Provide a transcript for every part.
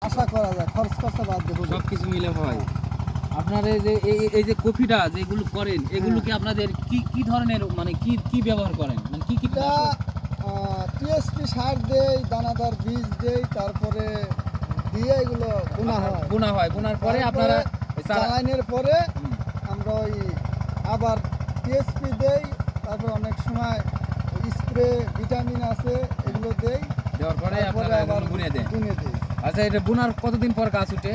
আশা করা যায়, খরচ খরচা বাদ দিয়ে সবকিছু মিলে হয়। আপনার এই যে কফিটা যেগুলো করেন এগুলো কি আপনাদের কি ধরনের মানে কি ব্যবহার করেন, মানে কি টিএসপি সার দেই, দানাদার বীজ দেই, তারপরে দিয়ে এগুলো বোনা হয়। বোনার পরে আপনারা চালানের পরে আমরা ওই আবার টিএসপি দেই, তারপরে অনেক সময় স্প্রে ভিটামিন আছে এগুলো দেই, দেওয়ার পরে আপনারা আবার বুনে দেন। আচ্ছা, এটা বোনার কতদিন পর গাছ উঠে?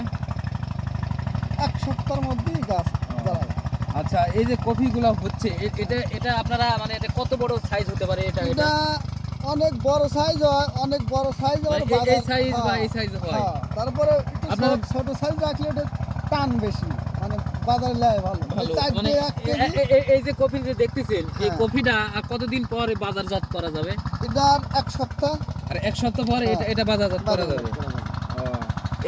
এক সপ্তাহের মধ্যেই গাছ জ্বালায়। আচ্ছা, এই যে কফিগুলো হচ্ছে এটা আপনারা মানে এটা কত বড় সাইজ হতে পারে? এটা অনেক বড় সাইজ হয়, অনেক বড় সাইজ হয়, এই সাইজ বা এই সাইজ হয়। তারপরে আপনারা ছোট সাইজ রাখলে এটা টান বেশি, মানে বাজারে লাই ভালো। মানে এই যে কফি যে দেখতেছেন, এই কফিটা কতদিন পর বাজারজাত করা যাবে? এটা এক সপ্তাহ। আর এক সপ্তাহ পরে এটা বাজারজাত করা যাবে।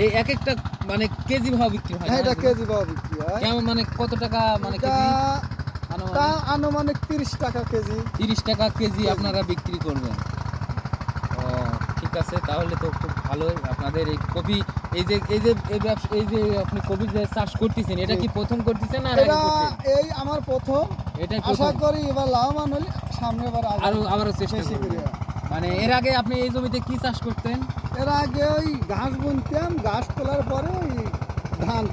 এই এক একটা মানে কেজি ভাव বিক্রি হয়? হ্যাঁ, এটা কেজি ভাव বিক্রি হয়। কেমন মানে কত টাকা মানে কেজি? আনুমানিক 30 টাকা কেজি। 30 টাকা কেজি আপনারা বিক্রি করবেন। ঠিক আছে, তাহলে তো খুব ভালোই। আপনাদের এই কফি এই যে আপনি কফি যে চাষ করতেছেন, এটা কি প্রথম করতেছেন না আগে করতেন? এই আমার প্রথম। এটা আশা করি এবার লাভবান হলে সামনেবার আরো চেষ্টা করবেন। মানে এর আগে আপনি এই জমিতে কি চাষ করতেন? এর আগে ওই ঘাস বুনতাম, ঘাস তোলার পরে ওই ধান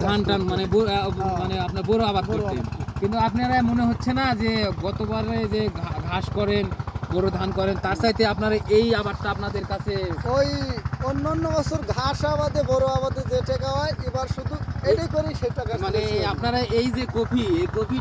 মানে আপনার বড় আবাদ করতেন। কিন্তু আপনারা মনে হচ্ছে না যে গতবারে যে ঘাস করেন, বড় ধান করেন, তার চাইতে আপনারা এই আবাদটা আপনাদের কাছে ওই অন্যান্য বছর ঘাস আবাদে বড় আবাদে যে টাকা হয়, এবার শুধু এটাই করি, সেটা মানে আপনারা এই যে কফি